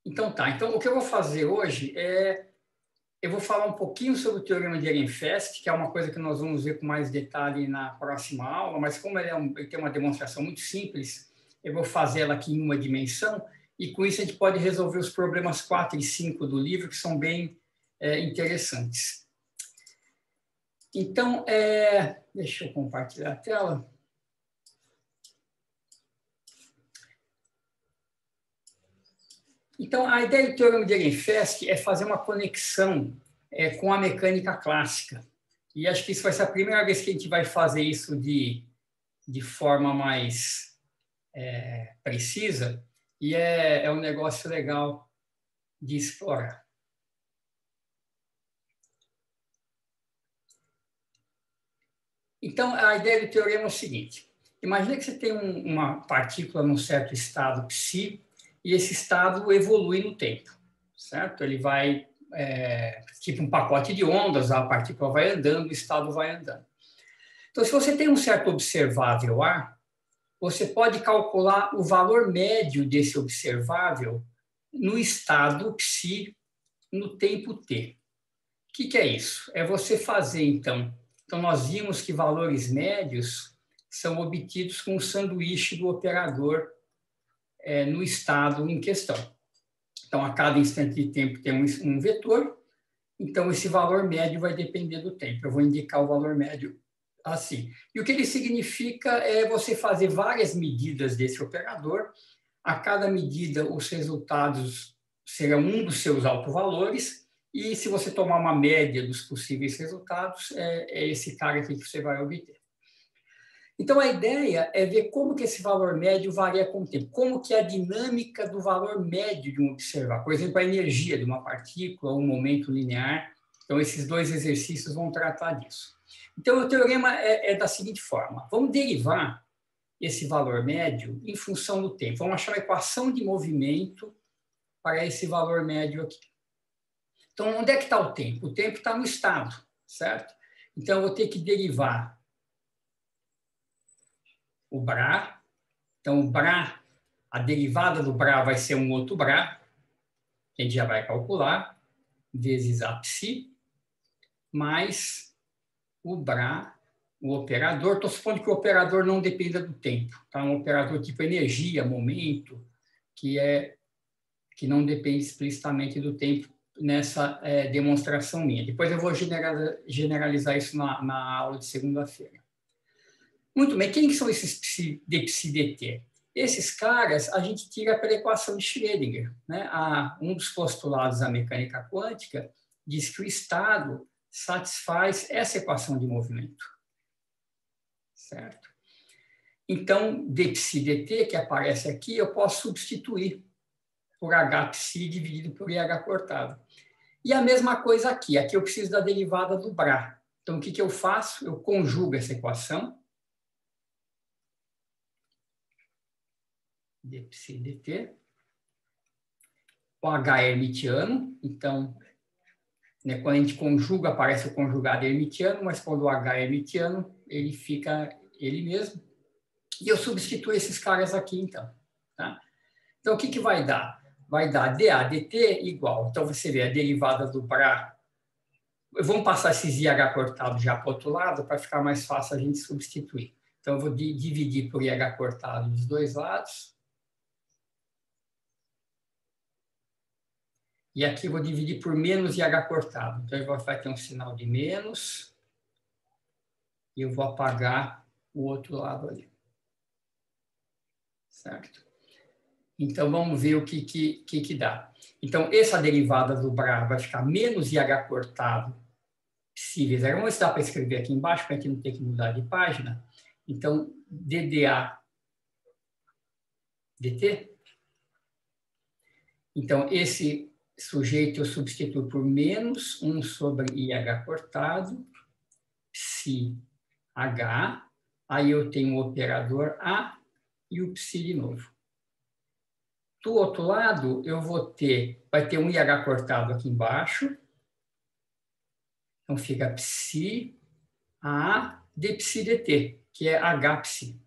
Então tá, então o que eu vou fazer hoje é, eu vou falar um pouquinho sobre o teorema de Ehrenfest, que é uma coisa que nós vamos ver com mais detalhe na próxima aula, mas como ele tem uma demonstração muito simples, eu vou fazer ela aqui em uma dimensão, e com isso a gente pode resolver os problemas 4 e 5 do livro, que são bem interessantes. Então, deixa eu compartilhar a tela. Então, a ideia do teorema de Ehrenfest é fazer uma conexão com a mecânica clássica. E acho que isso vai ser a primeira vez que a gente vai fazer isso de forma mais precisa, e é um negócio legal de explorar. Então, a ideia do teorema é o seguinte: imagina que você tem uma partícula num certo estado psi, e esse estado evolui no tempo, certo? Ele vai, tipo um pacote de ondas, a partícula vai andando, o estado vai andando. Então, se você tem um certo observável A, você pode calcular o valor médio desse observável no estado psi no tempo t. O que é isso? É você fazer, então, nós vimos que valores médios são obtidos com o sanduíche do operador no estado em questão. Então, a cada instante de tempo tem um vetor, então esse valor médio vai depender do tempo. Eu vou indicar o valor médio assim. E o que ele significa é você fazer várias medidas desse operador. A cada medida, os resultados serão um dos seus autovalores, e se você tomar uma média dos possíveis resultados, é esse cara aqui que você vai obter. Então, a ideia é ver como que esse valor médio varia com o tempo, como que é a dinâmica do valor médio de um observador. Por exemplo, a energia de uma partícula, um momento linear. Então, esses dois exercícios vão tratar disso. Então, o teorema é da seguinte forma: vamos derivar esse valor médio em função do tempo. Vamos achar uma equação de movimento para esse valor médio aqui. Então, onde é que está o tempo? O tempo está no estado, certo? Então, eu vou ter que derivar o Bra. Então, o Bra, a derivada do Bra vai ser um outro Bra, que a gente já vai calcular, vezes a psi, mais o Bra, o operador. Estou supondo que o operador não dependa do tempo. Tá? Um operador tipo energia, momento, que não depende explicitamente do tempo nessa demonstração minha. Depois eu vou generalizar isso na aula de segunda-feira. Muito bem, quem são esses psi-dt? Esses caras a gente tira pela equação de Schrödinger. Né? Um dos postulados da mecânica quântica diz que o estado satisfaz essa equação de movimento. Certo? Então, dψ-dt, que aparece aqui, eu posso substituir por h-psi dividido por IH cortado. E a mesma coisa aqui. Aqui eu preciso da derivada do Bra. Então, o que eu faço? Eu conjugo essa equação. dψ-dt. O H é hermitiano. Então, quando a gente conjuga, aparece o conjugado hermitiano, mas quando o H é hermitiano, ele fica ele mesmo. E eu substituo esses caras aqui, então. Tá? Então, o que vai dar? Vai dar dA dt igual. Então, você vê a derivada do Bra. Vamos passar esses IH cortados já para o outro lado, para ficar mais fácil a gente substituir. Então, eu vou dividir por IH cortado dos dois lados. E aqui eu vou dividir por menos IH cortado. Então, vai ter um sinal de menos. E eu vou apagar o outro lado ali. Certo? Então, vamos ver o que dá. Então, essa derivada do Bra vai ficar menos IH cortado psi vezes H. Vamos ver se dá para escrever aqui embaixo, para a gente não ter que mudar de página. Então, dDA dt. Então, esse sujeito eu substituo por menos 1 sobre IH cortado, psi H. Aí eu tenho o operador A e o psi de novo. Do outro lado, eu vai ter um IH cortado aqui embaixo. Então, fica psi A dψ dt, que é H-psi.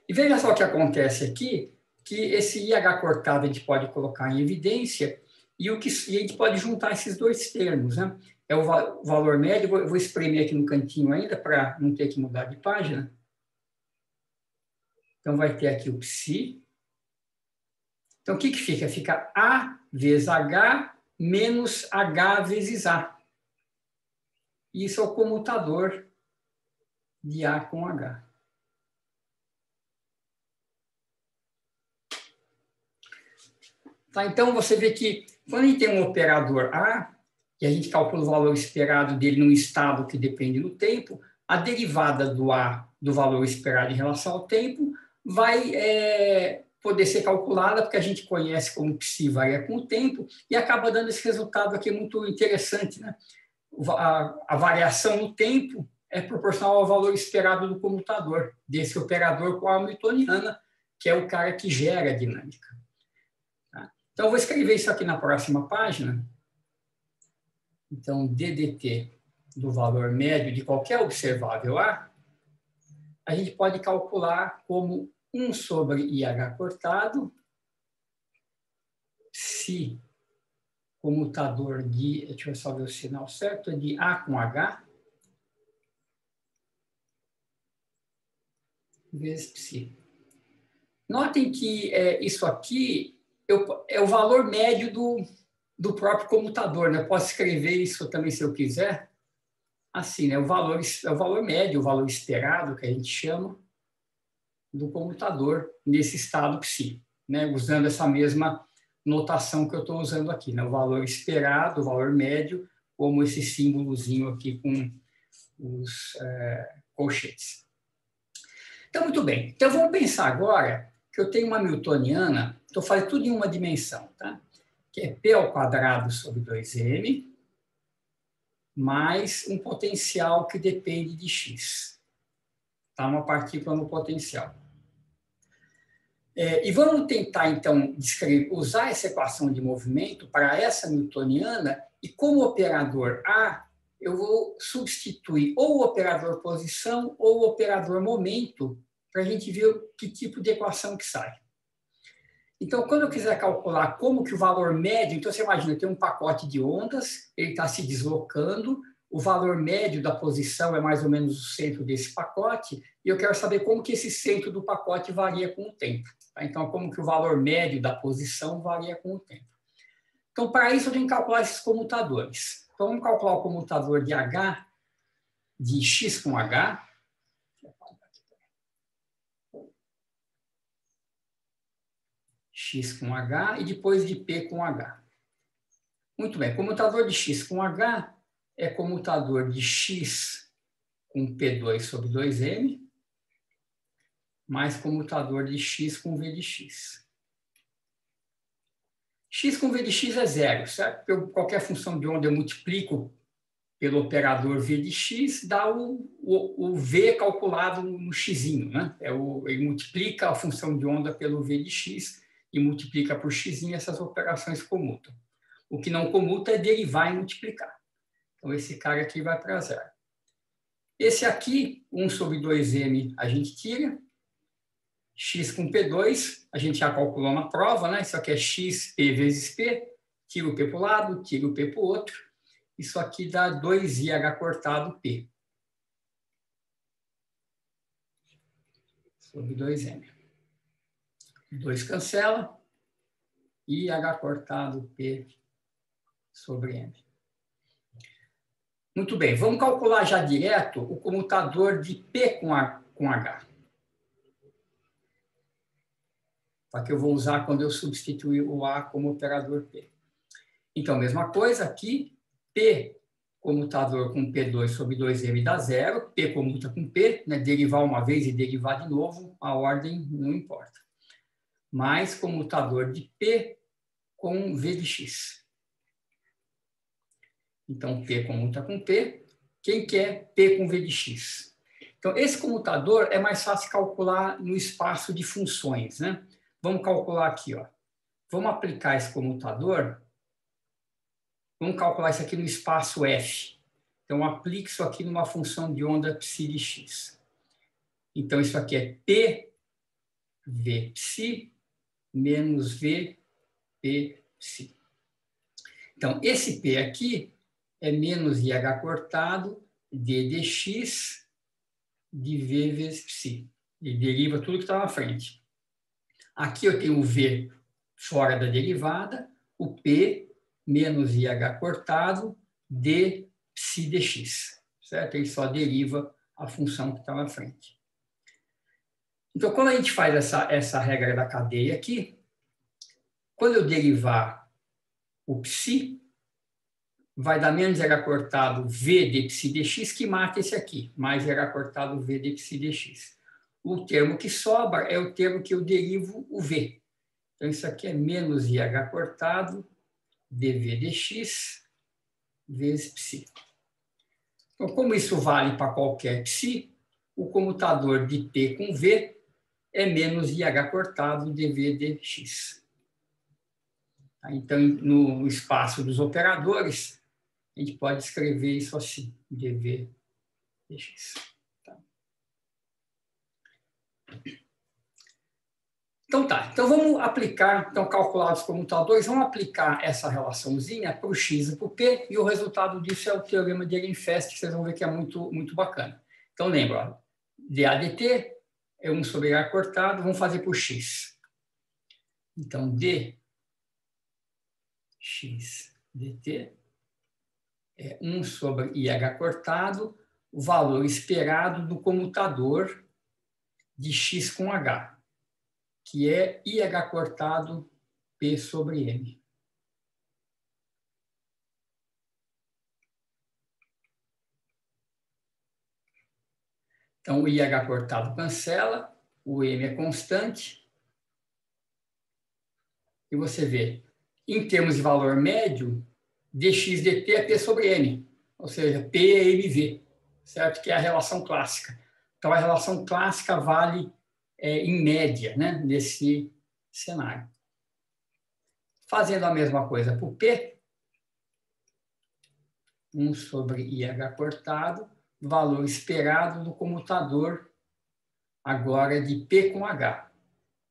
E veja só o que acontece aqui, que esse IH cortado a gente pode colocar em evidência e a gente pode juntar esses dois termos, né? É o valor médio, eu vou espremer aqui no cantinho ainda para não ter que mudar de página. Então, vai ter aqui o psi. Então, o que fica? Fica A vezes H menos H vezes A. Isso é o comutador de A com H. Tá, então, você vê que quando a gente tem um operador A, e a gente calcula o valor esperado dele num estado que depende do tempo, a derivada do A, do valor esperado em relação ao tempo, vai poder ser calculada, porque a gente conhece como psi varia com o tempo, e acaba dando esse resultado aqui muito interessante, né? A variação no tempo é proporcional ao valor esperado do comutador, desse operador com a hamiltoniana, que é o cara que gera a dinâmica. Então, eu vou escrever isso aqui na próxima página. Então, DDT do valor médio de qualquer observável A, a gente pode calcular como 1 sobre IH cortado, se comutador de, deixa eu só ver o sinal certo, é de A com H, vezes psi. Notem que isso aqui é o valor médio do próprio comutador, né? Eu posso escrever isso também se eu quiser, assim, né? É o valor médio, o valor esperado, que a gente chama, do comutador nesse estado psi, né? Usando essa mesma notação que eu estou usando aqui, né? O valor esperado, o valor médio, como esse símbolozinho aqui com os colchetes. Então, muito bem. Então, vamos pensar agora que eu tenho uma hamiltoniana, estou fazendo tudo em uma dimensão, tá? Que é P ao quadrado sobre 2m, mais um potencial que depende de x. Tá? Uma partícula no potencial. E vamos tentar, então, usar essa equação de movimento para essa hamiltoniana, e como operador A, eu vou substituir ou o operador posição ou o operador momento, para a gente ver que tipo de equação que sai. Então, quando eu quiser calcular como que o valor médio, então você imagina, tem um pacote de ondas, ele está se deslocando, o valor médio da posição é mais ou menos o centro desse pacote, e eu quero saber como que esse centro do pacote varia com o tempo. Tá? Então, como que o valor médio da posição varia com o tempo. Então, para isso, eu tenho que calcular esses comutadores. Então, vamos calcular o comutador de H, de x com H. X com H e depois de P com H. Muito bem, comutador de x com H é comutador de x com P2 sobre 2m, mais comutador de x com V de x. X com V de x é zero, certo? Qualquer função de onda eu multiplico pelo operador V de x, dá o V calculado no xzinho, né? Ele multiplica a função de onda pelo V de x e multiplica por x, essas operações comutam. O que não comuta é derivar e multiplicar. Então, esse cara aqui vai para zero. Esse aqui, 1 sobre 2m, a gente tira. X com P2, a gente já calculou na prova, né? Isso aqui é x, P vezes P. Tira o P para o lado, tira o P para o outro. Isso aqui dá 2IH cortado P. Sobre 2m. 2 cancela. IH cortado P sobre M. Muito bem, vamos calcular já direto o comutador de P com H. Tá, que eu vou usar quando eu substituir o A como operador P. Então, mesma coisa aqui, P comutador com P2 sobre 2m dá zero, P comuta com P, né, derivar uma vez e derivar de novo, a ordem não importa. Mais comutador de P com V de x. Então, P comuta com P. Quem quer P com V de x? Então, esse comutador é mais fácil calcular no espaço de funções, né? Vamos calcular aqui, ó. Vamos aplicar esse comutador. Vamos calcular isso aqui no espaço F. Então, aplique isso aqui numa função de onda psi de x. Então, isso aqui é P V psi menos V, P, psi. Então, esse P aqui é menos IH cortado D dx de V vezes psi. E deriva tudo que está na frente. Aqui eu tenho o V fora da derivada, o P menos IH cortado D psi dx. Certo? Ele só deriva a função que está na frente. Então, quando a gente faz essa regra da cadeia aqui, quando eu derivar o psi, vai dar menos IH cortado V de psi dx, que mata esse aqui, mais IH cortado V de psi dx. O termo que sobra é o termo que eu derivo o V. Então, isso aqui é menos IH cortado dV dx vezes psi. Então, como isso vale para qualquer psi, o comutador de P com V é menos IH cortado dV dx. Então, no espaço dos operadores, a gente pode escrever isso assim, dV dx. Tá. Então vamos aplicar, então calculados os comutadores, vamos aplicar essa relaçãozinha para o x e para o p, e o resultado disso é o teorema de Ehrenfest, que vocês vão ver que é muito, muito bacana. Então lembra, ó, dA dt é 1 sobre IH cortado, vamos fazer por x. Então dx dt é 1 sobre IH cortado, o valor esperado do comutador de x com h, que é IH cortado P sobre M. Então, o IH cortado cancela, o M é constante, e você vê, em termos de valor médio, dx dt é P sobre M, ou seja, P é MV, certo? Que é a relação clássica. Então, a relação clássica vale em média, né, nesse cenário. Fazendo a mesma coisa para o P, 1 sobre IH cortado, valor esperado do comutador agora de P com H,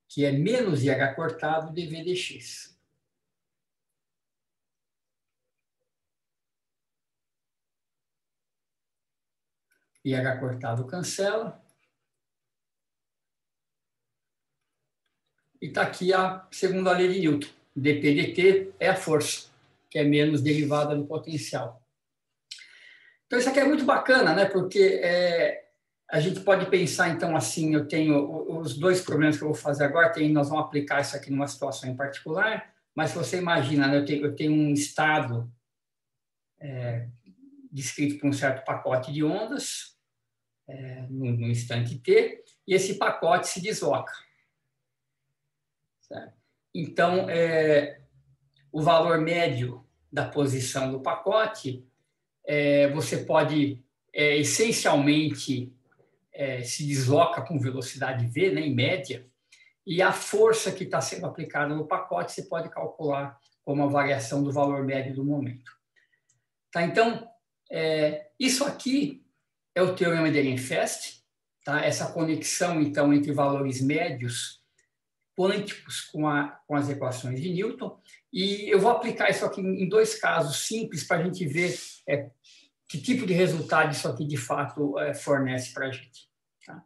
que é menos IH cortado dV dx. IH cortado cancela. E está aqui a segunda lei de Newton. dP dt é a força, que é menos derivada do potencial. Então, isso aqui é muito bacana, né? Porque a gente pode pensar, então, assim, eu tenho os dois problemas que eu vou fazer agora, nós vamos aplicar isso aqui numa situação em particular, mas se você imagina, né, eu tenho um estado descrito por um certo pacote de ondas, no instante t, e esse pacote se desloca. Certo? Então, o valor médio da posição do pacote, você pode, essencialmente, se desloca com velocidade v, né, em média, e a força que está sendo aplicada no pacote você pode calcular como a variação do valor médio do momento. Tá? Então, isso aqui é o teorema de Ehrenfest, tá? Essa conexão, então, entre valores médios quânticos com as equações de Newton, e eu vou aplicar isso aqui em dois casos simples para a gente ver que tipo de resultado isso aqui de fato fornece para a gente. Tá?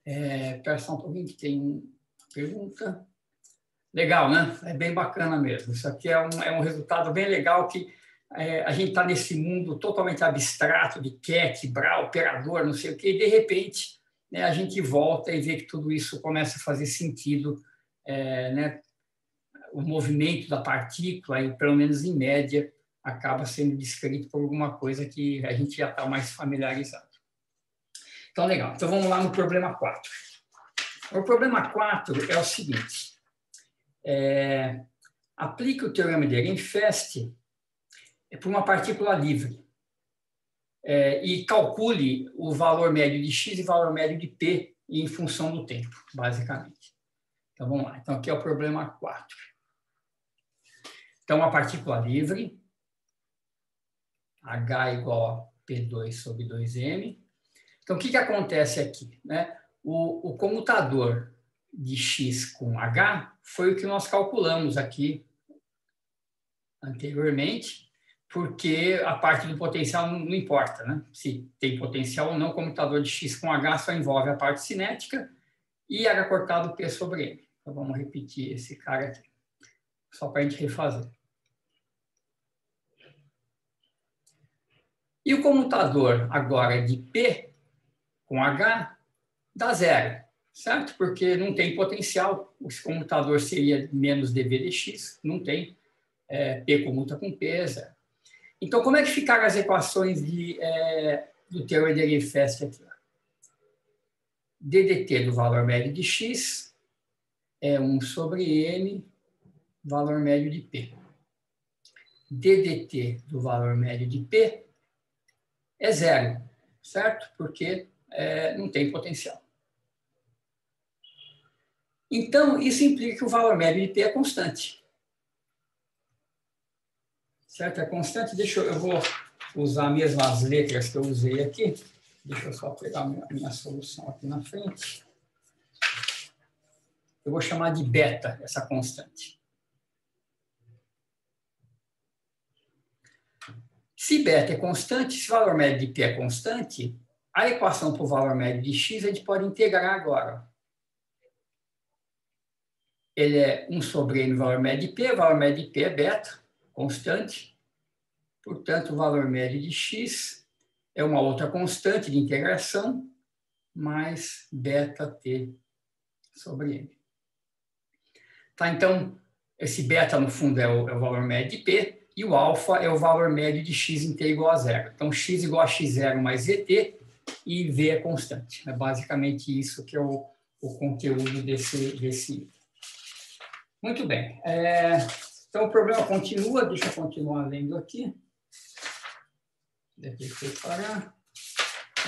Espera só um pouquinho que tem uma pergunta. Legal, né? É bem bacana mesmo. Isso aqui é um resultado bem legal que a gente está nesse mundo totalmente abstrato de cat, bra, operador, não sei o quê, e de repente a gente volta e vê que tudo isso começa a fazer sentido, né? O movimento da partícula, e pelo menos em média, acaba sendo descrito por alguma coisa que a gente já está mais familiarizado. Então, legal. Então, vamos lá no problema 4. O problema 4 é o seguinte. Aplique o teorema de Ehrenfest para uma partícula livre e calcule o valor médio de x e o valor médio de p em função do tempo, basicamente. Então, vamos lá. Então, aqui é o problema 4. Então, uma partícula livre, H igual a P2 sobre 2M. Então, o que acontece aqui? Né? O comutador de x com h foi o que nós calculamos aqui anteriormente, porque a parte do potencial não importa, né? Se tem potencial ou não, o comutador de x com h só envolve a parte cinética e h cortado P sobre M. Então, vamos repetir esse cara aqui, só para a gente refazer. E o comutador agora de P com H dá zero, certo? Porque não tem potencial. Esse comutador seria menos dV de x, não tem. P comuta com P, é zero. Então, como é que ficaram as equações do teorema de Eigenfest aqui? ddt do valor médio de x é 1 sobre m, valor médio de P. ddt do valor médio de P é zero, certo? Porque não tem potencial. Então, isso implica que o valor médio de P é constante. Certo? É constante. Eu vou usar mesmo as letras que eu usei aqui. Deixa eu só pegar a minha solução aqui na frente. Eu vou chamar de beta essa constante. Se beta é constante, se o valor médio de P é constante, a equação para o valor médio de x a gente pode integrar agora. Ele é 1 sobre m, valor médio de P, o valor médio de P é beta, constante. Portanto, o valor médio de x é uma outra constante de integração, mais beta t sobre m. Tá, então, esse beta, no fundo, é o valor médio de P, e o alfa é o valor médio de x inteiro igual a zero. Então, x igual a x0 mais zt, e v é constante. É basicamente isso que é o conteúdo desse item. Muito bem. Então, o problema continua. Deixa eu continuar lendo aqui. Deve parar.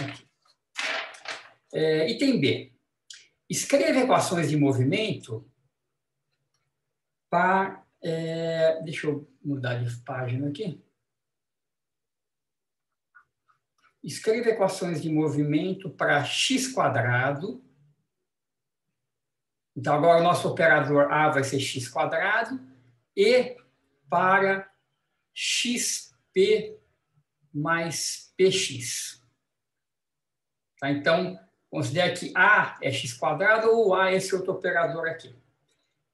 Aqui. Item B. Escreva equações de movimento para... deixa eu mudar de página aqui. Escreva equações de movimento para x². Então, agora o nosso operador A vai ser x², e para xp mais px. Tá? Então, considere que A é x² ou A é esse outro operador aqui.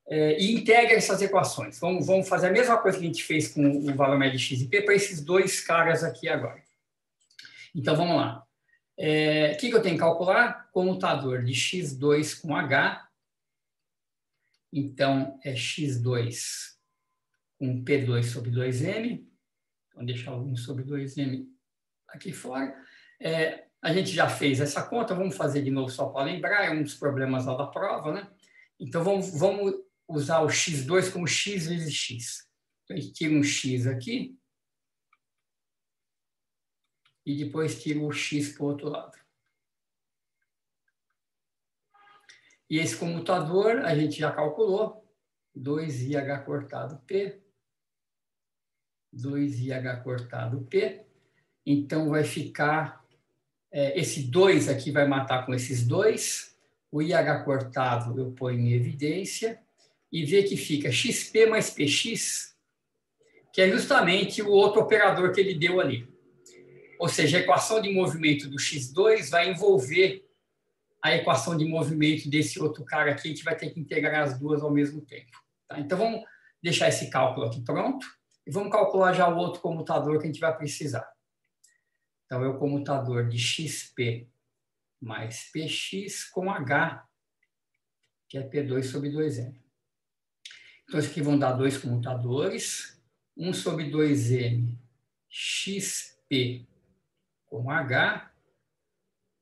E integra essas equações. Vamos fazer a mesma coisa que a gente fez com o valor médio de x e p para esses dois caras aqui agora. Então, vamos lá. O que eu tenho que calcular? Comutador de x2 com h. Então, é x2 com p2 sobre 2m. Então, deixar o 1 sobre 2m aqui fora. A gente já fez essa conta, vamos fazer de novo só para lembrar, é um dos problemas lá da prova, né? Então, vamos usar o x2 como x vezes x. Então, a gente tira um x aqui e depois tira o x para o outro lado. E esse comutador a gente já calculou, 2IH cortado P, 2IH cortado P. Então, vai ficar, esse 2 aqui vai matar com esses 2, o IH cortado eu ponho em evidência, e vê que fica XP mais PX, que é justamente o outro operador que ele deu ali. Ou seja, a equação de movimento do X2 vai envolver a equação de movimento desse outro cara aqui, a gente vai ter que integrar as duas ao mesmo tempo. Tá? Então, vamos deixar esse cálculo aqui pronto e vamos calcular já o outro comutador que a gente vai precisar. Então, é o comutador de XP mais PX com H, que é P2 sobre 2M. Então, isso aqui vão dar dois comutadores, 1 sobre 2M XP com H,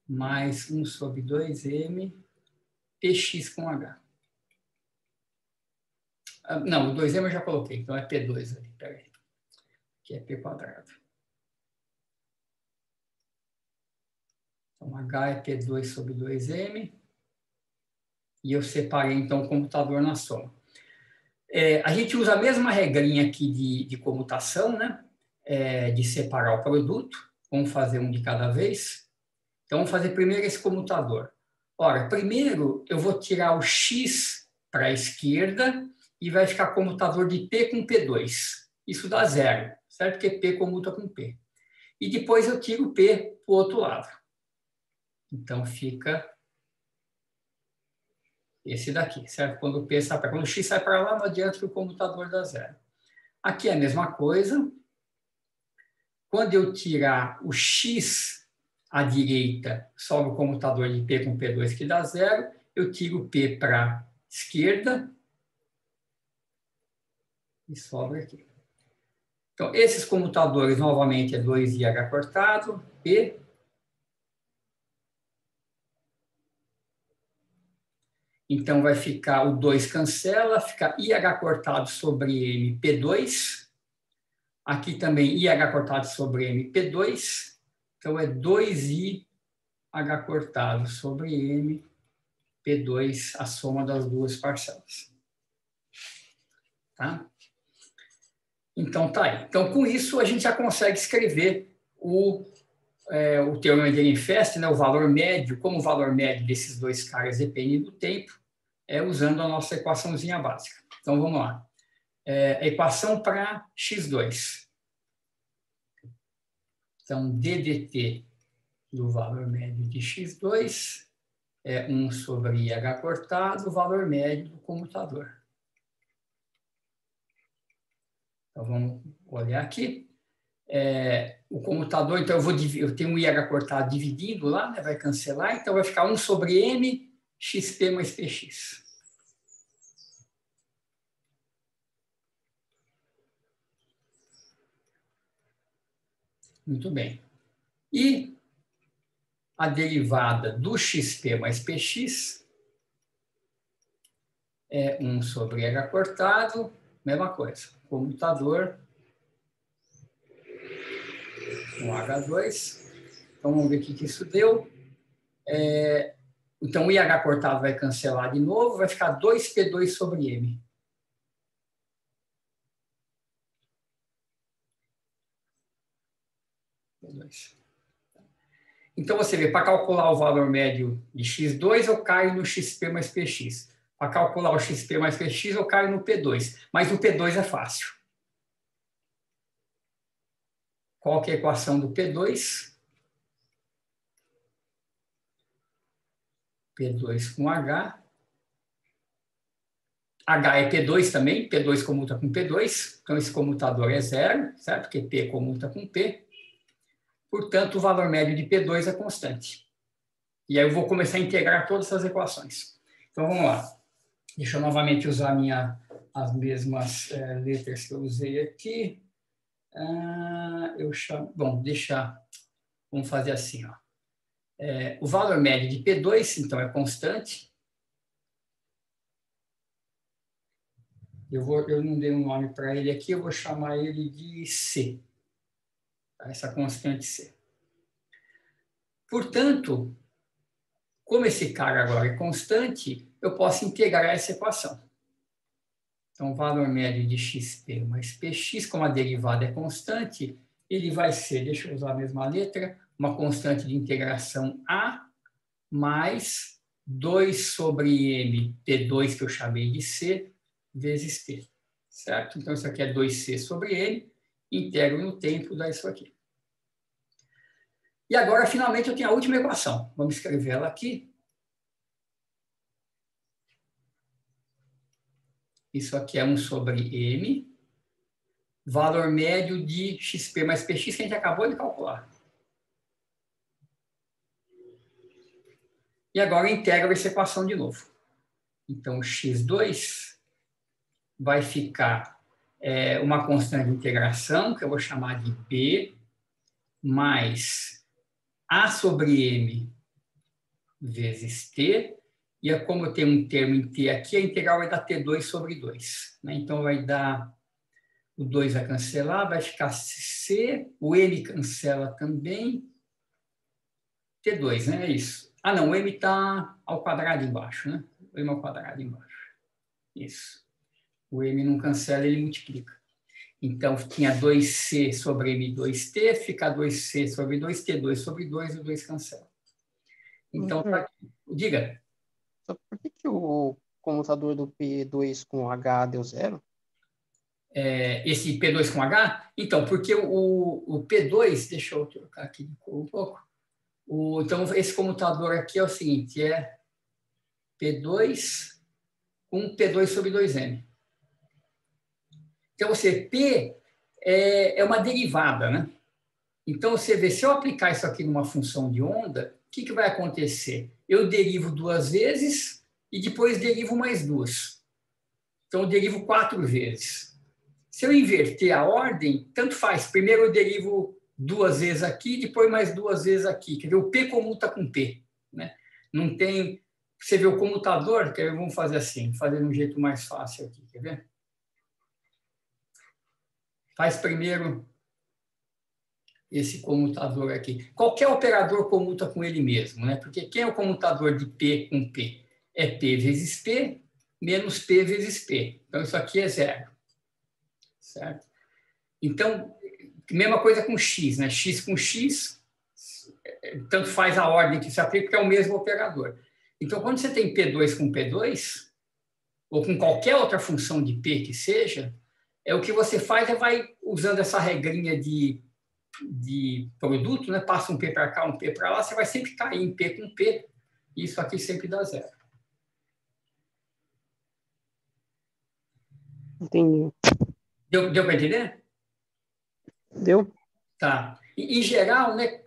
mais 1 sobre 2M PX com H. Não, o 2M eu já coloquei, então é P2 ali, peraí. Que é P². Então, H é P2 sobre 2M. E eu separei, então, o computador na soma. A gente usa a mesma regrinha aqui de comutação, né? De separar o produto. Vamos fazer um de cada vez. Então, vamos fazer primeiro esse comutador. Ora, primeiro eu vou tirar o x para a esquerda e vai ficar comutador de P com P2. Isso dá zero, certo? Porque P comuta com P. E depois eu tiro o P para o outro lado. Então fica esse daqui, certo? Quando o P sai para, quando o x sai para lá, não adianta que o comutador dá zero. Aqui é a mesma coisa. Quando eu tirar o x à direita, sobra o comutador de P com P2 que dá zero, eu tiro o P para a esquerda e sobra aqui. Então, esses comutadores, novamente, é 2IH cortado, P. Então, vai ficar o 2 cancela, fica IH cortado sobre M, P2. Aqui também IH cortado sobre M, P2. Então, é 2IH cortado sobre M, P2, a soma das duas parcelas. Tá? Então, tá aí. Então, com isso, a gente já consegue escrever o teorema de Ehrenfest, né, o valor médio, como o valor médio desses dois caras depende do tempo, usando a nossa equaçãozinha básica. Então, vamos lá. Equação para x2. Então, ddt do valor médio de x2 é 1 sobre IH cortado, o valor médio do comutador. Então, vamos olhar aqui. O comutador, então, eu tenho um IH cortado dividindo lá, né, vai cancelar, então vai ficar 1 sobre M, xp mais px. Muito bem. E a derivada do xp mais px é 1 sobre H cortado, mesma coisa, comutador com H2. Então, vamos ver o que isso deu. Então, o IH cortado vai cancelar de novo, vai ficar 2P2 sobre M. Então, você vê, para calcular o valor médio de x2, eu caio no xp mais px. Para calcular o xp mais px, eu caio no P2. Mas o P2 é fácil. Qual que é a equação do P2? P2 com H. H é P2 também, P2 comuta com P2, então esse comutador é zero, certo? Porque P comuta com P. Portanto, o valor médio de P2 é constante. E aí eu vou começar a integrar todas essas equações. Então, vamos lá. Deixa eu novamente usar as mesmas letras que eu usei aqui. Vamos fazer assim. Ó. O valor médio de P2, então, é constante. Eu não dei um nome para ele aqui, eu vou chamar ele de C. Essa constante C. Portanto, como esse cara agora é constante, eu posso integrar essa equação. Então, o valor médio de xp mais px, como a derivada é constante, ele vai ser, deixa eu usar a mesma letra, uma constante de integração A mais 2 sobre M, P2, que eu chamei de C, vezes T. Certo? Então, isso aqui é 2C sobre M, integro no tempo, dá isso aqui. E agora, finalmente, eu tenho a última equação. Vamos escrever ela aqui. Isso aqui é 1 sobre M, valor médio de xp mais px, que a gente acabou de calcular. E agora eu integro essa equação de novo. Então, x2 vai ficar uma constante de integração, que eu vou chamar de B, mais A sobre M vezes T, e como eu tenho um termo em T aqui, a integral vai dar T2 sobre 2. Né? Então, vai dar... O 2 vai cancelar, vai ficar C, o M cancela também. T2, né? É isso. Ah, não, o M está ao quadrado embaixo, né? O M ao quadrado embaixo. Isso. O M não cancela, ele multiplica. Então, tinha 2C sobre M2T, fica 2C sobre 2T, 2 sobre 2, e o 2 cancela. Então, tá aqui. Diga. Só por que o comutador do P2 com H deu 0? Esse P2 com H? Então, porque o P2, deixa eu trocar aqui um pouco. Então, esse comutador aqui é o seguinte, é P2 com P2 sobre 2M. Então, você, P é uma derivada, né? Então, você vê, se eu aplicar isso aqui numa função de onda, o que vai acontecer? Eu derivo 2 vezes e depois derivo mais 2. Então, eu derivo 4 vezes. Se eu inverter a ordem, tanto faz. Primeiro eu derivo 2 vezes aqui, depois mais 2 vezes aqui. Quer ver? O P comuta com P, né? Não tem... Você vê o comutador, quer ver? Vamos fazer assim, fazer de um jeito mais fácil aqui, quer ver? Faz primeiro esse comutador aqui. Qualquer operador comuta com ele mesmo, né? Porque quem é o comutador de P com P? É P vezes P menos P vezes P. Então, isso aqui é 0. Certo? Então, mesma coisa com X, né? X com X, tanto faz a ordem que se aplica, porque é o mesmo operador. Então, quando você tem P2 com P2, ou com qualquer outra função de P que seja, o que você faz vai usando essa regrinha de produto, né? Passa um P para cá, um P para lá, você vai sempre cair em P com P, e isso aqui sempre dá 0. Entendi. Deu para entender? Deu? Tá. Em geral, né,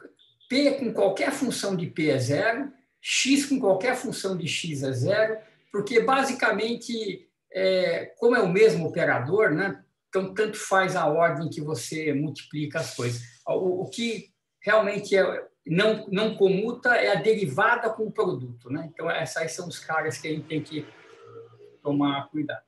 P com qualquer função de P é 0, X com qualquer função de X é 0, porque basicamente, como é o mesmo operador, né, então tanto faz a ordem que você multiplica as coisas. O que realmente não comuta é a derivada com o produto, né? Então, esses são os caras que a gente tem que tomar cuidado.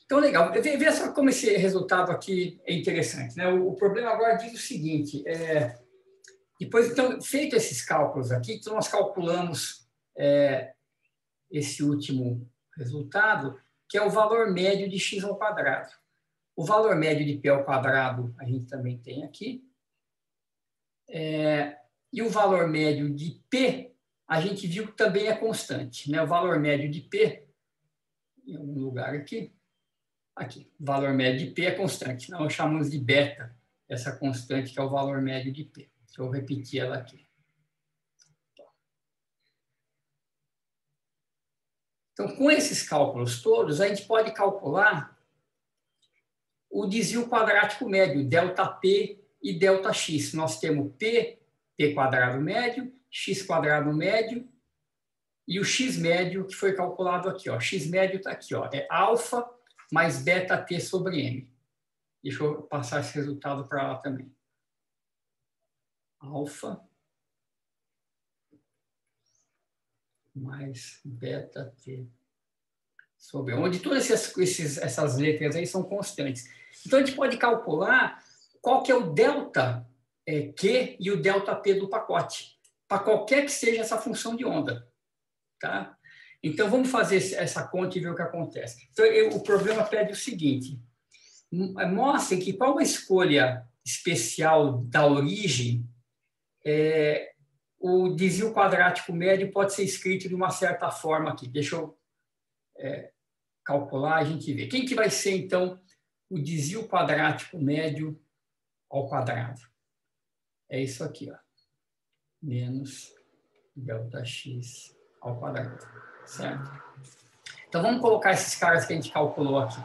Então, legal. Veja só como esse resultado aqui é interessante, né? O problema agora diz o seguinte, depois, então, feito esses cálculos aqui, então nós calculamos esse último resultado, que é o valor médio de x ao quadrado. O valor médio de p ao quadrado a gente também tem aqui. E o valor médio de p, a gente viu que também é constante, né? O valor médio de p, em algum lugar aqui, o valor médio de P é constante. Nós chamamos de beta, essa constante que é o valor médio de P. Deixa eu repetir ela aqui. Então, com esses cálculos todos, a gente pode calcular o desvio quadrático médio, ΔP e ΔX. Nós temos P quadrado médio, X quadrado médio e o X médio, que foi calculado aqui. Ó. X médio está aqui, ó, é alfa mais beta T sobre M. Deixa eu passar esse resultado para lá também. Alfa mais beta T sobre onde todas essas letras aí são constantes. Então, a gente pode calcular qual que é o delta Q e o delta P do pacote, para qualquer que seja essa função de onda. Tá? Então, vamos fazer essa conta e ver o que acontece. Então, o problema pede o seguinte, mostre que para uma escolha especial da origem, o desvio quadrático médio pode ser escrito de uma certa forma aqui. Deixa eu calcular, a gente vê. Quem que vai ser, então, o desvio quadrático médio ao quadrado? É isso aqui, ó. Menos ΔX ao quadrado. Certo? Então, vamos colocar esses caras que a gente calculou aqui.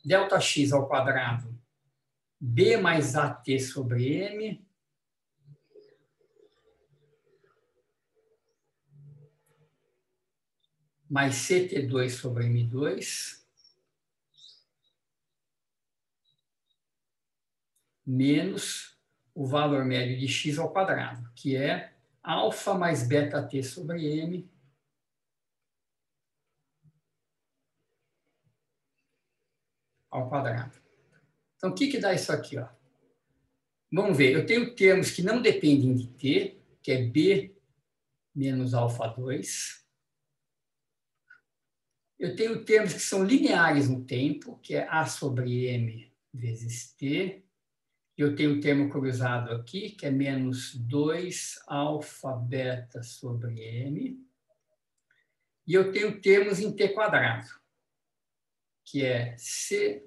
ΔX ao quadrado, B mais AT sobre M, mais CT2 sobre M2, menos o valor médio de x ao quadrado, que é alfa mais beta T sobre M ao quadrado. Então, o que dá isso aqui? Ó? Vamos ver, eu tenho termos que não dependem de T, que é B menos alfa 2. Eu tenho termos que são lineares no tempo, que é A sobre M vezes T. Eu tenho o termo cruzado aqui, que é menos 2 alfa beta sobre m. E eu tenho termos em t quadrado, que é c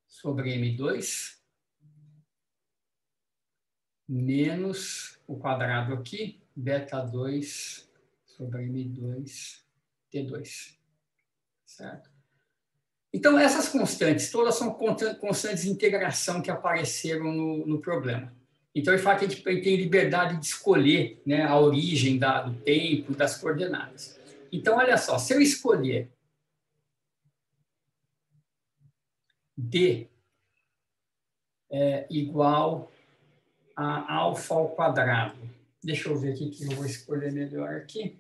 sobre m2 menos o quadrado aqui, beta 2 sobre m2 t2. Certo? Então, essas constantes, todas são constantes de integração que apareceram no problema. Então, ele fala que a gente tem liberdade de escolher, né, a origem do tempo, das coordenadas. Então, olha só, se eu escolher D igual a alfa ao quadrado, deixa eu ver aqui que eu vou escolher melhor aqui.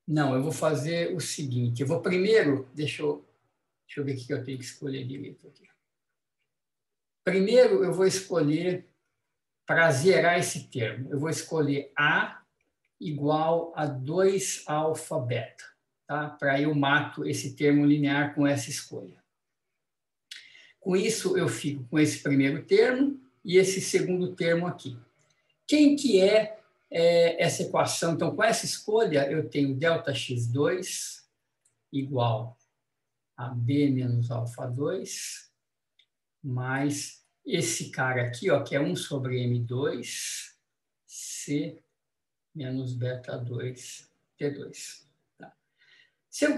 Não, eu vou fazer o seguinte, eu vou primeiro, deixa eu ver o que eu tenho que escolher direito aqui. Primeiro, eu vou escolher, para zerar esse termo, eu vou escolher A igual a 2 alfa beta, tá? Para eu mato esse termo linear com essa escolha. Com isso, eu fico com esse primeiro termo e esse segundo termo aqui. Quem que é essa equação? Então, com essa escolha, eu tenho ΔX2 igual a B menos alfa 2 mais esse cara aqui, ó, que é 1 sobre M2, C menos beta 2, T2. Tá?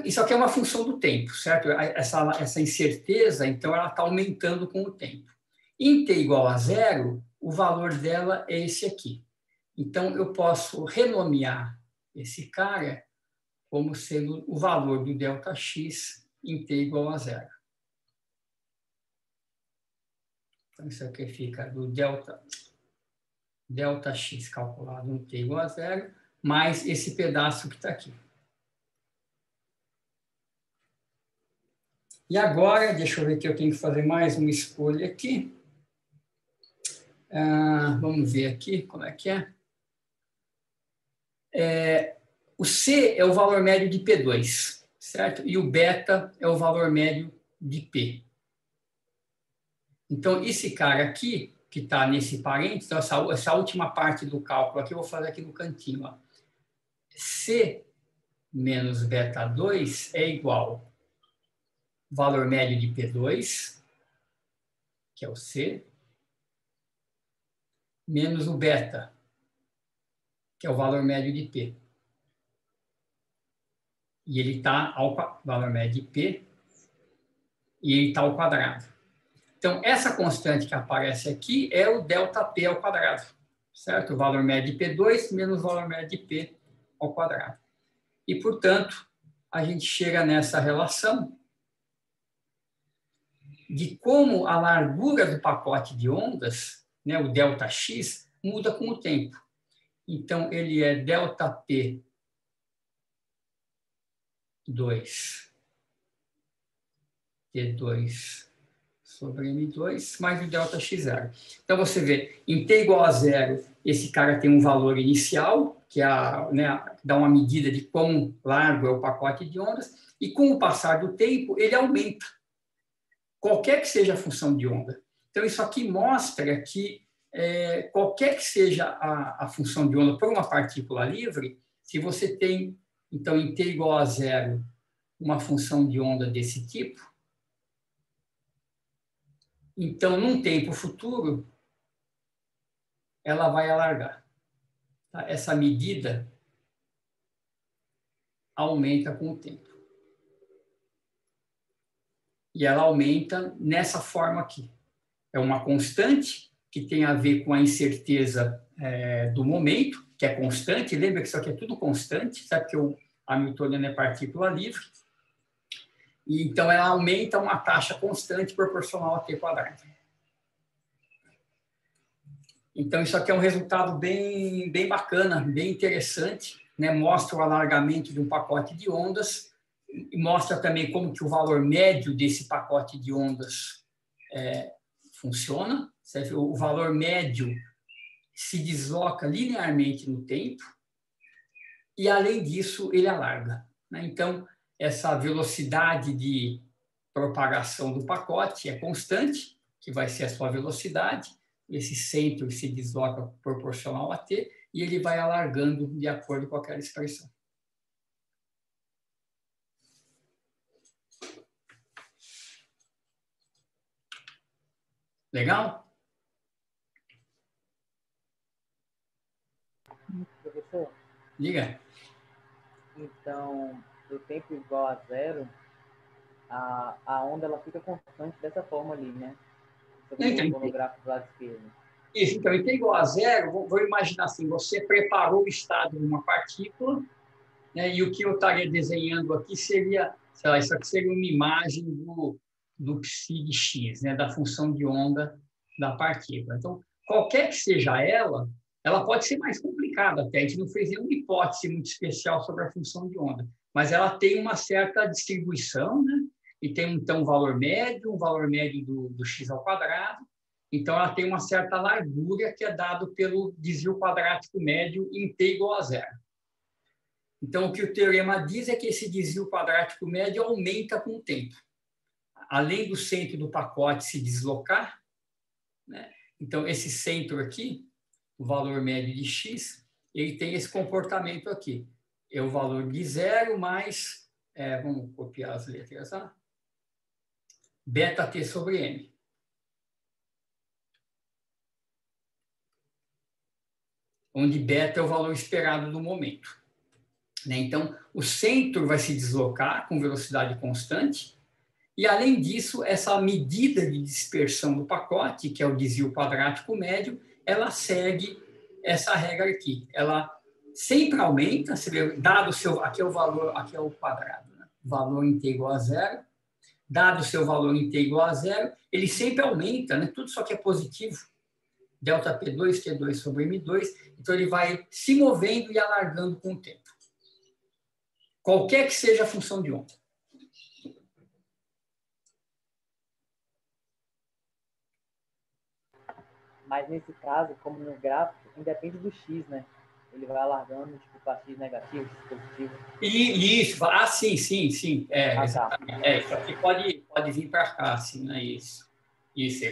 Isso aqui é uma função do tempo, certo? Essa incerteza, então, ela está aumentando com o tempo. Em T igual a 0, o valor dela é esse aqui. Então, eu posso renomear esse cara como sendo o valor do ΔX em T igual a 0. Então, isso aqui fica do ΔX calculado em T igual a 0, mais esse pedaço que está aqui. E agora, deixa eu ver que eu tenho que fazer mais uma escolha aqui. Vamos ver aqui como é que é. O C é o valor médio de P2, certo? E o beta é o valor médio de P. Então, esse cara aqui, que está nesse parênteses, então essa última parte do cálculo aqui, eu vou fazer aqui no cantinho. Ó. C menos beta 2 é igual ao valor médio de P2, que é o C, menos o beta, que é o valor médio de P. E ele está ao valor médio de P, e ele está ao quadrado. Então, essa constante que aparece aqui é o ΔP ao quadrado, certo? O valor médio de P2 menos o valor médio de P ao quadrado. E, portanto, a gente chega nessa relação de como a largura do pacote de ondas, né, o ΔX, muda com o tempo. Então, ele é ΔP2 T2 sobre M2 mais o ΔX0. Então, você vê, em T igual a 0, esse cara tem um valor inicial, que é dá uma medida de quão largo é o pacote de ondas, e com o passar do tempo, ele aumenta, qualquer que seja a função de onda. Então, isso aqui mostra que qualquer que seja a função de onda por uma partícula livre, se você tem, então, em T igual a 0, uma função de onda desse tipo, então, num tempo futuro, ela vai alargar. Tá? Essa medida aumenta com o tempo. E ela aumenta nessa forma aqui. É uma constante que tem a ver com a incerteza do momento, que é constante. Lembra que isso aqui é tudo constante, sabe que o Hamiltoniano é partícula livre. E, então, ela aumenta uma taxa constante proporcional a t quadrado. Então, isso aqui é um resultado bem bacana, bem interessante, né? Mostra o alargamento de um pacote de ondas e mostra também como que o valor médio desse pacote de ondas funciona. O valor médio se desloca linearmente no tempo e, além disso, ele alarga. Né? Então, essa velocidade de propagação do pacote é constante, que vai ser a sua velocidade, esse centro se desloca proporcional a t, e ele vai alargando de acordo com aquela expressão. Legal? Professor? Diga. Então, do tempo igual a zero, a onda ela fica constante dessa forma ali, né? Você colocou no gráfico do lado esquerdo. Isso, então, em t igual a zero, vou imaginar assim, você preparou o estado de uma partícula, né, e o que eu estaria desenhando aqui seria, sei lá, isso aqui seria uma imagem do psi de x, né, da função de onda da partícula. Então, qualquer que seja ela pode ser mais complicada até, a gente não fez nenhuma hipótese muito especial sobre a função de onda, mas ela tem uma certa distribuição, né, e tem, então, um valor médio do x ao quadrado, então ela tem uma certa largura que é dado pelo desvio quadrático médio em t igual a zero. Então, o que o teorema diz é que esse desvio quadrático médio aumenta com o tempo. Além do centro do pacote se deslocar, né? Então, esse centro aqui, o valor médio de x, ele tem esse comportamento aqui. É o valor de zero mais, vamos copiar as letras lá, beta t sobre m. Onde beta é o valor esperado do momento. Então, o centro vai se deslocar com velocidade constante, e, além disso, essa medida de dispersão do pacote, que é o desvio quadrático médio, ela segue essa regra aqui. Ela sempre aumenta, você vê, dado o seu, aqui é o valor, aqui é o quadrado, né? Valor em t igual a zero, dado o seu valor em t igual a zero, ele sempre aumenta, né? Tudo só que é positivo, delta P2, T2 sobre M2, então ele vai se movendo e alargando com o tempo. Qualquer que seja a função de onda. Mas nesse caso, como no gráfico, independe do x, né? Ele vai alargando, tipo, para x negativo, x positivo. Isso, sim. Exatamente. Tá. Isso aqui pode vir para cá, assim, né? Isso,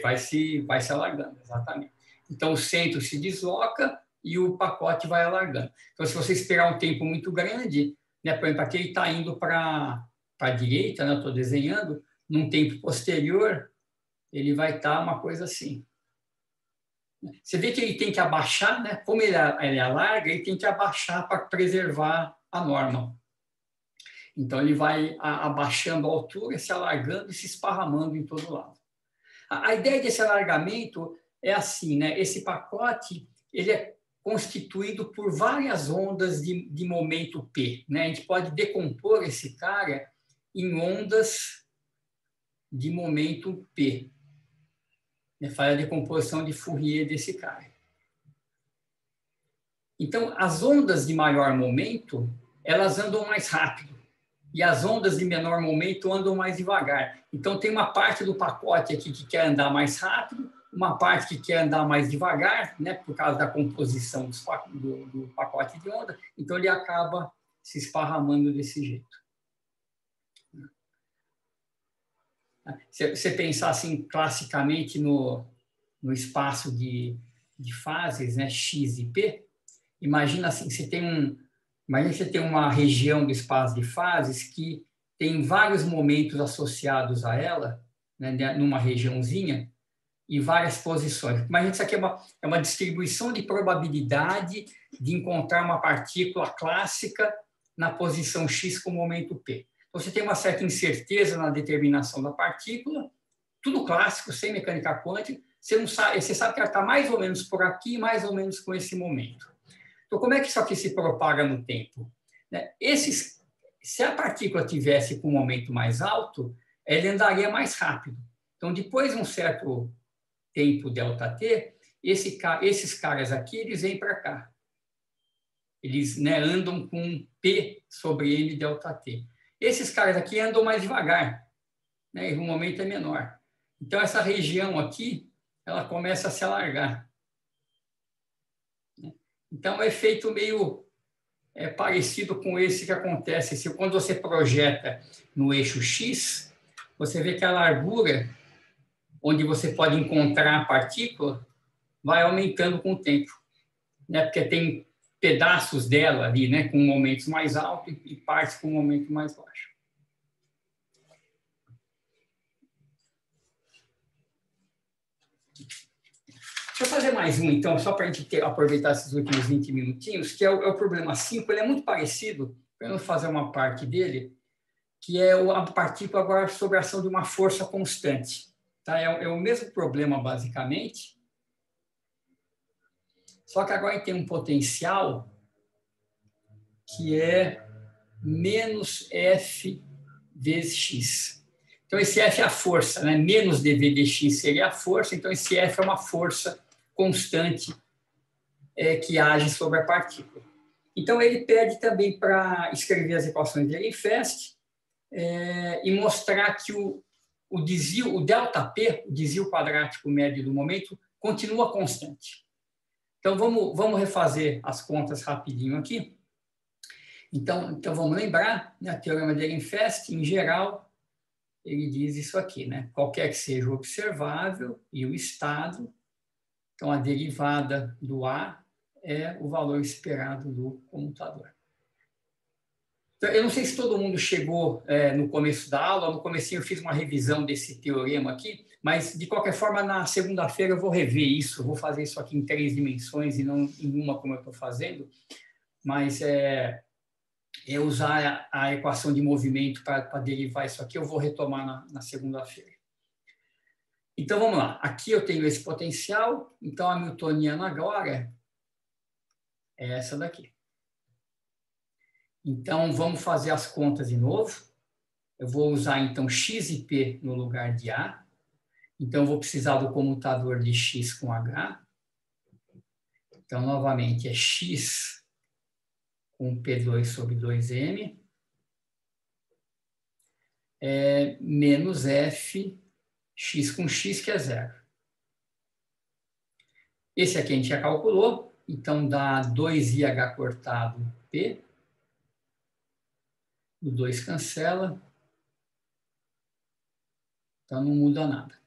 vai se alargando, exatamente. Então, o centro se desloca e o pacote vai alargando. Então, se você esperar um tempo muito grande, né, por exemplo, aqui ele está indo para a direita, né, eu estou desenhando, num tempo posterior, ele vai estar uma coisa assim. Você vê que ele tem que abaixar, né? Como ele alarga, ele tem que abaixar para preservar a norma. Então, ele vai abaixando a altura, se alargando e se esparramando em todo lado. A ideia desse alargamento é assim, né? Esse pacote ele é constituído por várias ondas de momento P, né? A gente pode decompor esse cara em ondas de momento P. Faz a decomposição de Fourier desse cara. Então, as ondas de maior momento, elas andam mais rápido. E as ondas de menor momento andam mais devagar. Então, tem uma parte do pacote aqui que quer andar mais rápido, uma parte que quer andar mais devagar, né, por causa da composição do pacote de onda. Então, ele acaba se esparramando desse jeito. Se você pensar assim, classicamente no espaço de fases, né, x e p, imagina assim, imagina você tem uma região do espaço de fases que tem vários momentos associados a ela, né, numa regiãozinha, e várias posições. Imagina que isso aqui é uma distribuição de probabilidade de encontrar uma partícula clássica na posição x com o momento p. Então, você tem uma certa incerteza na determinação da partícula, tudo clássico, sem mecânica quântica, você sabe que ela está mais ou menos por aqui, mais ou menos com esse momento. Então, como é que isso aqui se propaga no tempo? Se a partícula tivesse com um momento mais alto, ela andaria mais rápido. Então, depois de um certo tempo ΔT, esses caras aqui, eles vêm para cá. Eles, né, andam com P sobre M ΔT. Esses caras aqui andam mais devagar, né, e o momento é menor. Então, essa região aqui, ela começa a se alargar. Então, é um efeito meio parecido com esse que acontece quando você projeta no eixo X, você vê que a largura, onde você pode encontrar a partícula, vai aumentando com o tempo, né? Porque tem pedaços dela ali, né, com momentos mais altos e partes com momento mais baixo. Deixa eu fazer mais um, então, só para a gente aproveitar esses últimos 20 minutinhos, que é o problema 5. Ele é muito parecido, para eu fazer uma parte dele, que é a partícula agora sob a ação de uma força constante. Tá? É o mesmo problema, basicamente, só que agora tem um potencial que é menos F vezes X. Então, esse F é a força, né? Menos dV dx seria a força, então esse F é uma força constante que age sobre a partícula. Então, ele pede também para escrever as equações de Ehrenfest e mostrar que o desvio, o ΔP, o desvio quadrático médio do momento, continua constante. Então, vamos refazer as contas rapidinho aqui. Então vamos lembrar, né, o teorema de Ehrenfest, em geral, ele diz isso aqui, né? Qualquer que seja o observável e o estado, então a derivada do A é o valor esperado do comutador. Então, eu não sei se todo mundo chegou no começo da aula, no comecinho eu fiz uma revisão desse teorema aqui, mas, de qualquer forma, na segunda-feira eu vou rever isso, vou fazer isso aqui em 3 dimensões e não em uma como eu estou fazendo, mas usar a equação de movimento para derivar isso aqui, eu vou retomar na segunda-feira. Então, vamos lá. Aqui eu tenho esse potencial, então a newtoniana agora é essa daqui. Então, vamos fazer as contas de novo. Eu vou usar, então, x e p no lugar de A. Então, eu vou precisar do comutador de x com h. Então, novamente, é x com P2 sobre 2m. Menos f, x com x, que é 0. Esse aqui a gente já calculou, então dá 2IH cortado P. O 2 cancela. Então não muda nada.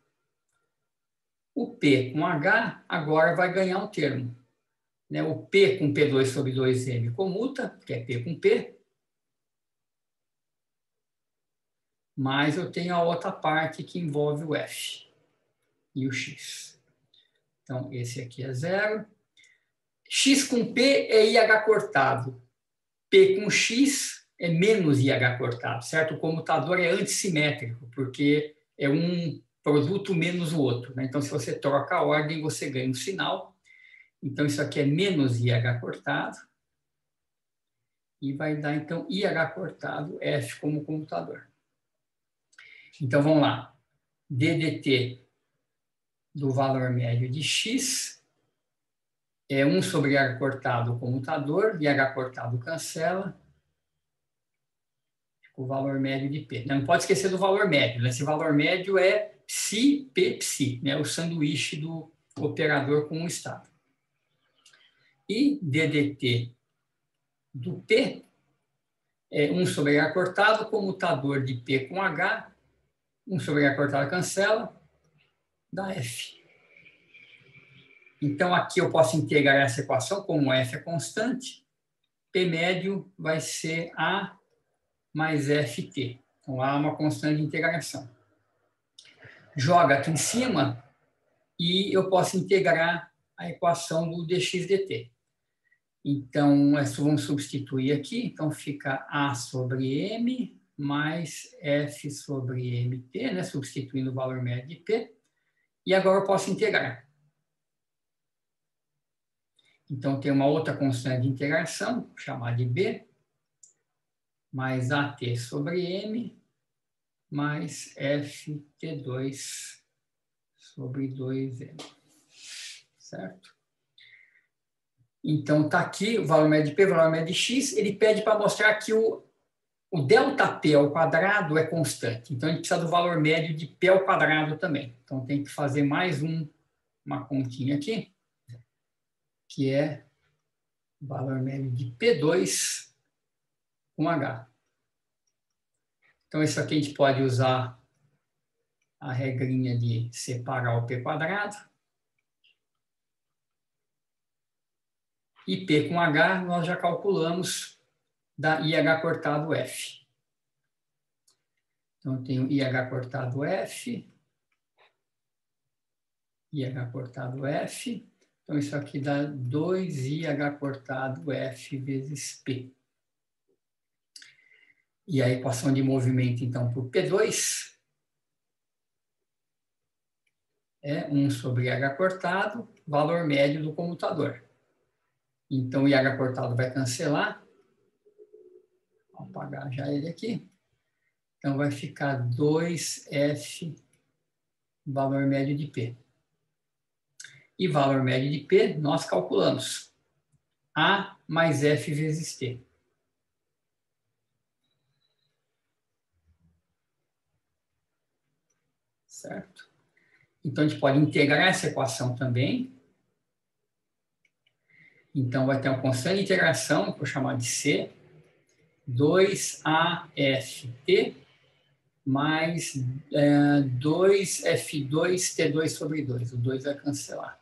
O P com H agora vai ganhar um termo. Né? O P com P2 sobre 2M comuta, que é P com P. Mas eu tenho a outra parte que envolve o F e o X. Então, esse aqui é 0. X com P é IH cortado. P com X é menos IH cortado, certo? O comutador é antissimétrico, porque é um produto menos o outro. Né? Então, se você troca a ordem, você ganha um sinal. Então, isso aqui é menos IH cortado. E vai dar, então, IH cortado, F como comutador. Então, vamos lá. DDT do valor médio de X é 1 sobre IH cortado comutador, IH cortado cancela. O valor médio de P. Não pode esquecer do valor médio. Né? Esse valor médio é psi, P, psi, né? O sanduíche do operador com o estado. E DDT do P é 1 sobre H cortado, comutador de P com H, 1 sobre H cortado cancela, dá F. Então, aqui eu posso integrar essa equação, como F é constante, P médio vai ser A mais FT. Então, A é uma constante de integração. Joga aqui em cima e eu posso integrar a equação do dx/dt. Então, vamos substituir aqui. Então, fica A sobre M mais F sobre MT, né? Substituindo o valor médio de P. E agora eu posso integrar. Então, tem uma outra constante de integração, chamada de B, mais AT sobre M, mais FT2 sobre 2M. Certo? Então, está aqui o valor médio de P, o valor médio de X. Ele pede para mostrar que o ΔP ao quadrado é constante. Então, a gente precisa do valor médio de P ao quadrado também. Então, tem que fazer mais uma continha aqui, que é o valor médio de P2 com H. Então, isso aqui a gente pode usar a regrinha de separar o P². E P com H, nós já calculamos da IH cortado F. Então, eu tenho IH cortado F, IH cortado F. Então, isso aqui dá 2IH cortado F vezes P. E a equação de movimento, então, por P2 é 1 sobre IH cortado, valor médio do comutador. Então, o IH cortado vai cancelar. Vou apagar já ele aqui. Então, vai ficar 2F, valor médio de P. E valor médio de P, nós calculamos. A mais F vezes T. Certo? Então, a gente pode integrar essa equação também. Então, vai ter uma constante de integração, que eu vou chamar de C, 2AFT mais 2F2T2 sobre 2. O 2 vai cancelar.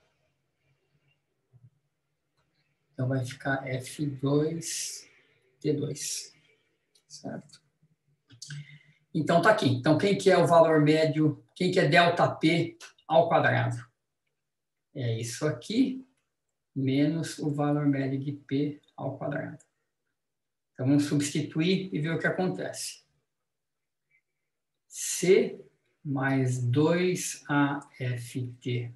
Então, vai ficar F2T2. Certo? Então, tá aqui. Então, quem que é o valor médio, quem que é ΔP ao quadrado? É isso aqui, menos o valor médio de P ao quadrado. Então, vamos substituir e ver o que acontece. C mais 2AFT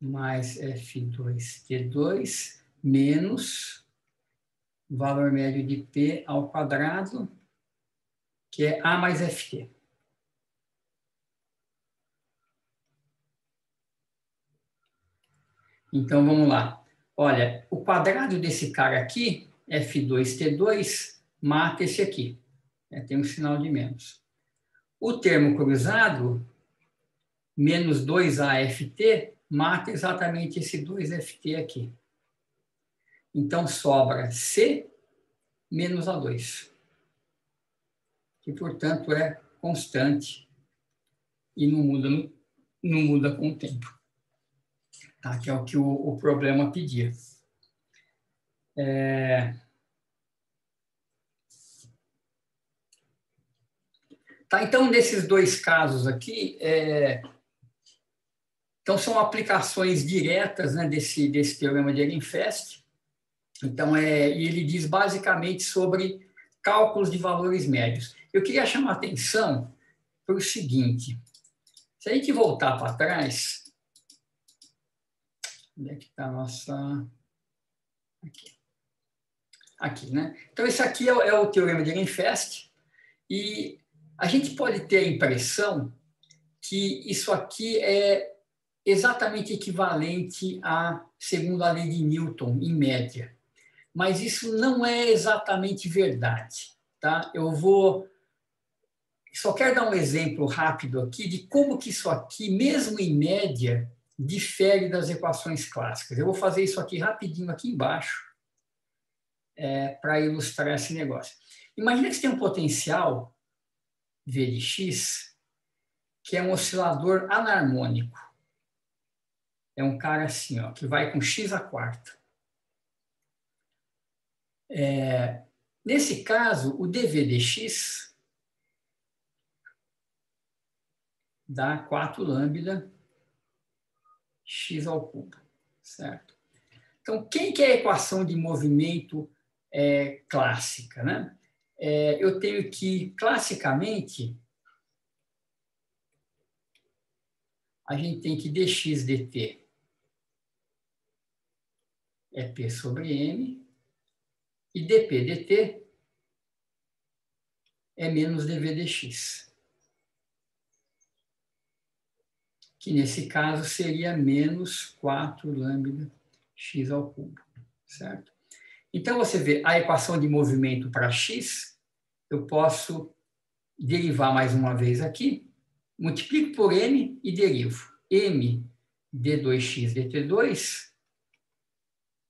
mais F2T2 menos o valor médio de P ao quadrado, que é A mais FT. Então, vamos lá. Olha, o quadrado desse cara aqui, F2T2, mata esse aqui. Tem um sinal de menos. O termo cruzado, menos 2AFT, mata exatamente esse 2FT aqui. Então, sobra C menos A2, que, portanto, é constante e não muda com o tempo. Tá? Que é o que o problema pedia. Tá, então, nesses dois casos aqui, então são aplicações diretas, né, desse teorema de Ehrenfest. Então, e ele diz basicamente sobre cálculos de valores médios. Eu queria chamar a atenção para o seguinte: se a gente voltar para trás, onde é que está a nossa... Aqui, né? Então, esse aqui é o teorema de Ehrenfest, e a gente pode ter a impressão que isso aqui é exatamente equivalente à segunda lei de Newton, em média. Mas isso não é exatamente verdade. Tá? Só quero dar um exemplo rápido aqui de como que isso aqui, mesmo em média, difere das equações clássicas. Eu vou fazer isso aqui rapidinho aqui embaixo, para ilustrar esse negócio. Imagina que você tem um potencial V de x, que é um oscilador anarmônico. É um cara assim, ó, que vai com x à quarta. Nesse caso, o dV dx dá 4 lambda x ao cubo, certo? Então, quem que é a equação de movimento clássica, né? Eu tenho que, classicamente, a gente tem que dx dt é P sobre M, e dp dt é menos dv dx, que nesse caso seria menos 4 lambda x ao cubo, certo? Então, você vê a equação de movimento para x, eu posso derivar mais uma vez aqui, multiplico por m e derivo. M d2x dt2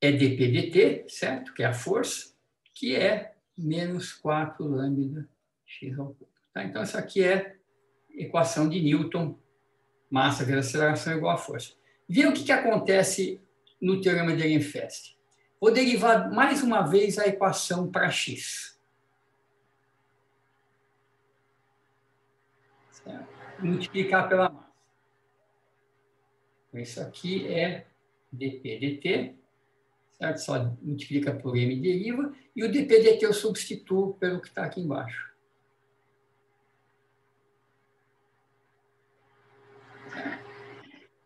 é dp dt, certo? Que é a força, que é menos 4 lambda x ao cubo. Tá? Então, isso aqui é equação de Newton, massa vezes aceleração igual a força. Viram o que acontece no teorema de Ehrenfest? Vou derivar mais uma vez a equação para x. Certo? Multiplicar pela massa. Isso aqui é dp dt, certo? Só multiplica por m deriva, e o dp dt eu substituo pelo que está aqui embaixo.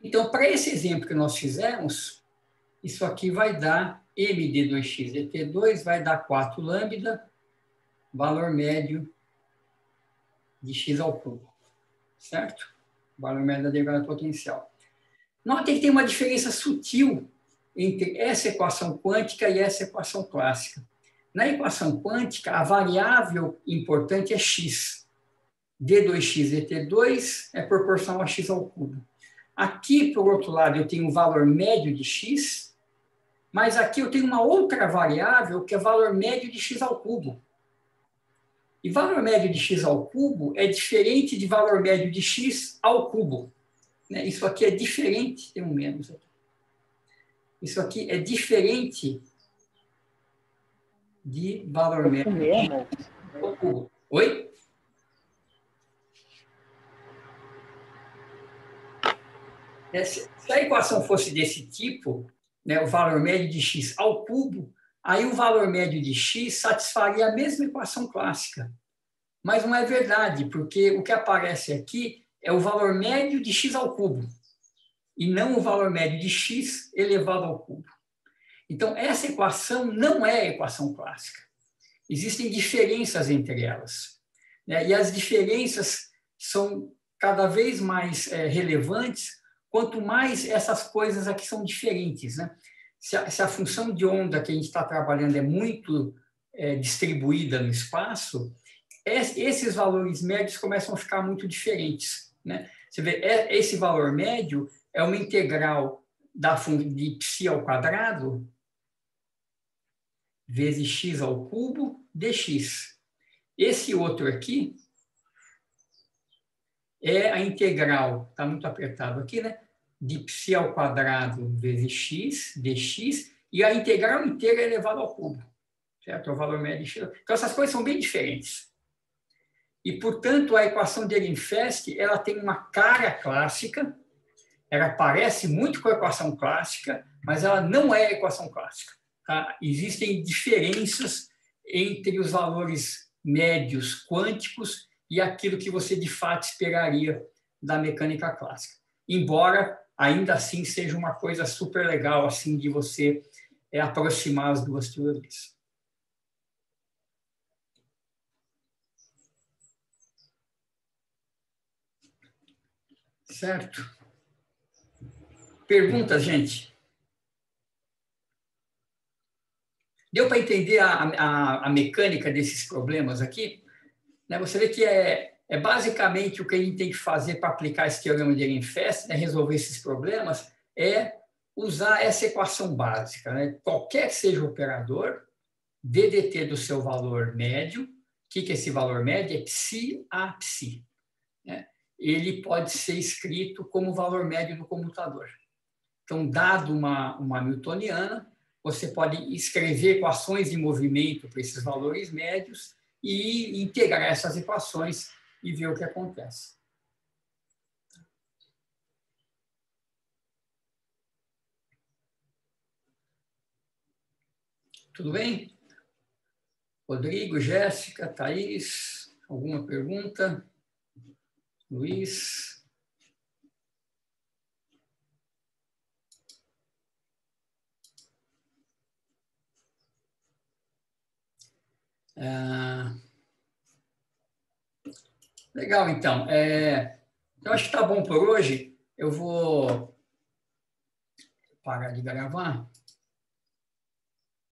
Então, para esse exemplo que nós fizemos, isso aqui vai dar m de 2x dt2, vai dar 4 lambda, valor médio de x ao cubo, certo? Valor médio da derivada potencial. Notem que tem uma diferença sutil entre essa equação quântica e essa equação clássica. Na equação quântica, a variável importante é x. d2x dt2 é proporcional a x ao cubo. Aqui, por outro lado, eu tenho um valor médio de x, mas aqui eu tenho uma outra variável que é valor médio de x ao cubo. E valor médio de x ao cubo é diferente de valor médio de x ao cubo. Isso aqui é diferente, tem um menos aqui. Isso aqui é diferente de valor médio ao cubo. Oi? Se a equação fosse desse tipo, né, o valor médio de x ao cubo, aí o valor médio de x satisfaria a mesma equação clássica. Mas não é verdade, porque o que aparece aqui é o valor médio de x ao cubo, e não o valor médio de x elevado ao cubo. Então, essa equação não é a equação clássica. Existem diferenças entre elas, né? E as diferenças são cada vez mais relevantes quanto mais essas coisas aqui são diferentes, né? Se a função de onda que a gente está trabalhando é muito distribuída no espaço, esses valores médios começam a ficar muito diferentes, né? Você vê, esse valor médio é uma integral de π ao quadrado vezes x ao cubo dx. Esse outro aqui é a integral, está muito apertado aqui, né? De π ao quadrado vezes x dx, e a integral inteira é elevada ao cubo, certo? O valor médio de x. Então, essas coisas são bem diferentes. E, portanto, a equação de Ehrenfest, ela tem uma cara clássica, ela parece muito com a equação clássica, mas ela não é a equação clássica. Tá? Existem diferenças entre os valores médios quânticos e aquilo que você, de fato, esperaria da mecânica clássica. Embora, ainda assim, seja uma coisa super legal assim, de você aproximar as duas teorias. Certo? Perguntas, gente? Deu para entender a mecânica desses problemas aqui? Você vê que é basicamente o que a gente tem que fazer para aplicar esse teorema de Ehrenfest, né, resolver esses problemas, é usar essa equação básica, né? Qualquer que seja o operador, ddt do seu valor médio, o que é esse valor médio? É π a π. Né? Ele pode ser escrito como valor médio do comutador. Então, dado uma newtoniana, você pode escrever equações de movimento para esses valores médios e integrar essas equações e ver o que acontece. Tudo bem? Rodrigo, Jéssica, Thaís, alguma pergunta? Luiz? Legal, então. Eu acho que está bom por hoje. Eu vou parar de gravar.